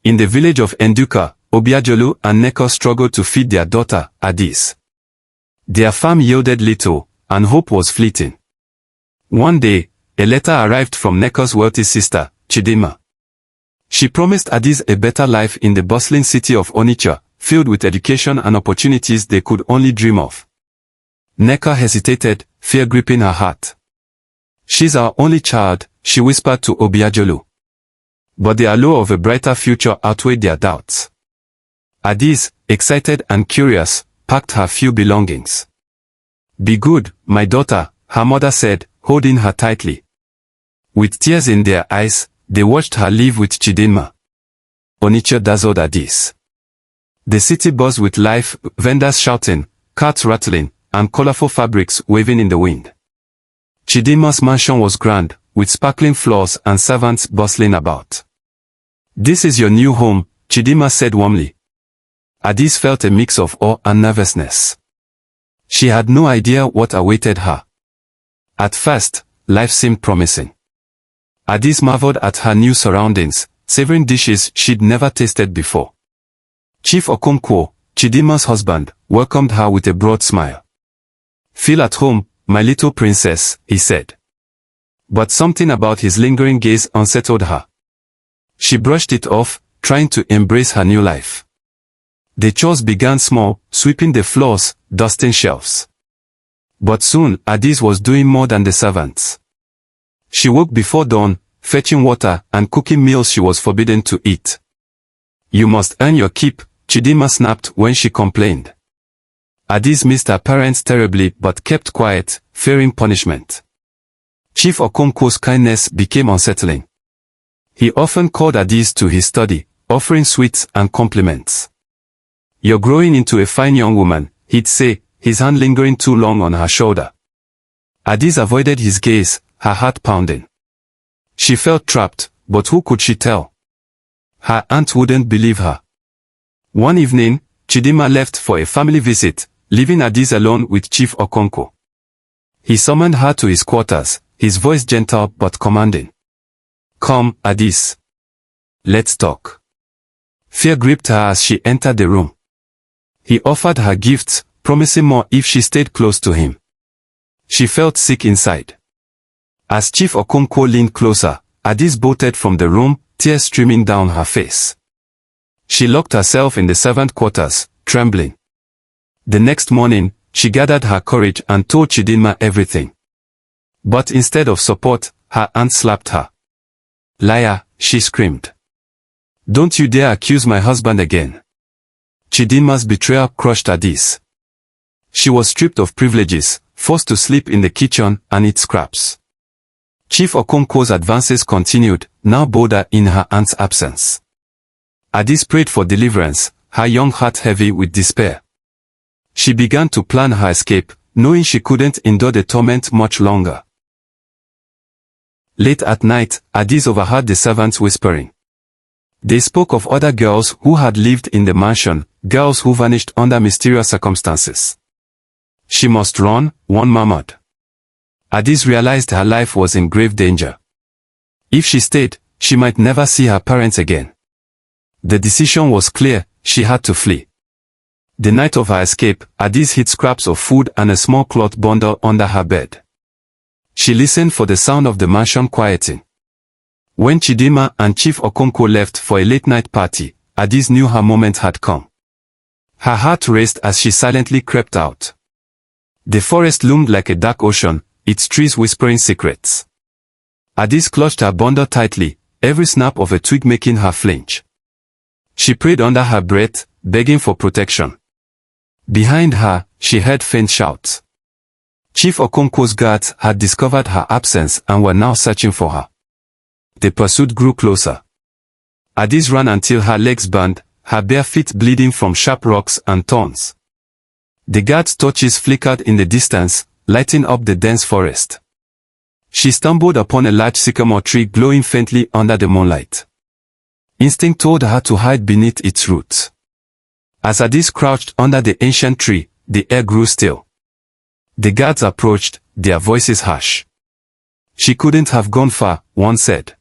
In the village of Nduka, Obiajulu and Neko struggled to feed their daughter, Addis. Their farm yielded little, and hope was fleeting. One day, a letter arrived from Neko's wealthy sister, Chidinma. She promised Addis a better life in the bustling city of Onitsha, filled with education and opportunities they could only dream of. Neko hesitated, fear gripping her heart. "She's our only child," she whispered to Obiajulu. But the allure of a brighter future outweighed their doubts. Addis, excited and curious, packed her few belongings. "Be good, my daughter," her mother said, holding her tightly. With tears in their eyes, they watched her leave with Chidinma. Onitsha dazzled Addis. The city buzzed with life, vendors shouting, carts rattling, and colorful fabrics waving in the wind. Chidinma's mansion was grand, with sparkling floors and servants bustling about. "This is your new home," Chidinma said warmly. Addis felt a mix of awe and nervousness. She had no idea what awaited her. At first, life seemed promising. Addis marveled at her new surroundings, savoring dishes she'd never tasted before. Chief Okonkwo, Chidinma's husband, welcomed her with a broad smile. "Feel at home, my little princess," he said. But something about his lingering gaze unsettled her. She brushed it off, trying to embrace her new life. The chores began small, sweeping the floors, dusting shelves. But soon, Addis was doing more than the servants. She woke before dawn, fetching water and cooking meals she was forbidden to eat. "You must earn your keep," Chidinma snapped when she complained. Addis missed her parents terribly but kept quiet, fearing punishment. Chief Okonkwo's kindness became unsettling. He often called Addis to his study, offering sweets and compliments. "You're growing into a fine young woman," he'd say, his hand lingering too long on her shoulder. Addis avoided his gaze, her heart pounding. She felt trapped, but who could she tell? Her aunt wouldn't believe her. One evening, Chidinma left for a family visit, leaving Addis alone with Chief Okonkwo. He summoned her to his quarters, his voice gentle but commanding. "Come, Addis. Let's talk." Fear gripped her as she entered the room. He offered her gifts, promising more if she stayed close to him. She felt sick inside. As Chief Okonkwo leaned closer, Addis bolted from the room, tears streaming down her face. She locked herself in the servant quarters, trembling. The next morning, she gathered her courage and told Chidinma everything. But instead of support, her aunt slapped her. "Liar," she screamed. "Don't you dare accuse my husband again." Chidinma's betrayal crushed Addis. She was stripped of privileges, forced to sleep in the kitchen and eat scraps. Chief Okonkwo's advances continued, now bolder in her aunt's absence. Addis prayed for deliverance, her young heart heavy with despair. She began to plan her escape, knowing she couldn't endure the torment much longer. Late at night, Addis overheard the servants whispering. They spoke of other girls who had lived in the mansion, girls who vanished under mysterious circumstances. She must run, one murmured. Addis realized her life was in grave danger. If she stayed, she might never see her parents again. The decision was clear, she had to flee. The night of her escape, Addis hid scraps of food and a small cloth bundle under her bed. She listened for the sound of the mansion quieting. When Chidinma and Chief Okonkwo left for a late-night party, Addis knew her moment had come. Her heart raced as she silently crept out. The forest loomed like a dark ocean, its trees whispering secrets. Addis clutched her bundle tightly, every snap of a twig making her flinch. She prayed under her breath, begging for protection. Behind her, she heard faint shouts. Chief Okonkwo's guards had discovered her absence and were now searching for her. The pursuit grew closer. Addis ran until her legs burned, her bare feet bleeding from sharp rocks and thorns. The guards' torches flickered in the distance, lighting up the dense forest. She stumbled upon a large sycamore tree glowing faintly under the moonlight. Instinct told her to hide beneath its roots. As Addis crouched under the ancient tree, the air grew still. The guards approached, their voices harsh. She couldn't have gone far, one said.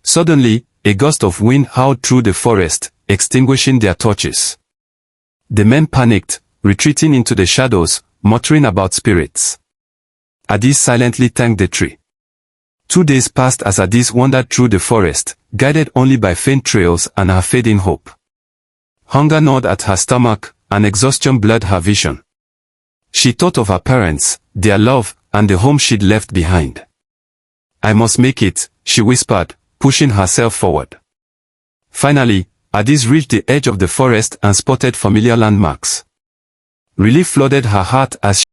Suddenly, a gust of wind howled through the forest, extinguishing their torches. The men panicked, retreating into the shadows, muttering about spirits. Addis silently thanked the tree. 2 days passed as Addis wandered through the forest, guided only by faint trails and her fading hope. Hunger gnawed at her stomach, and exhaustion blurred her vision. She thought of her parents, their love, and the home she'd left behind. "I must make it," she whispered, pushing herself forward. Finally, Addis reached the edge of the forest and spotted familiar landmarks. Relief flooded her heart as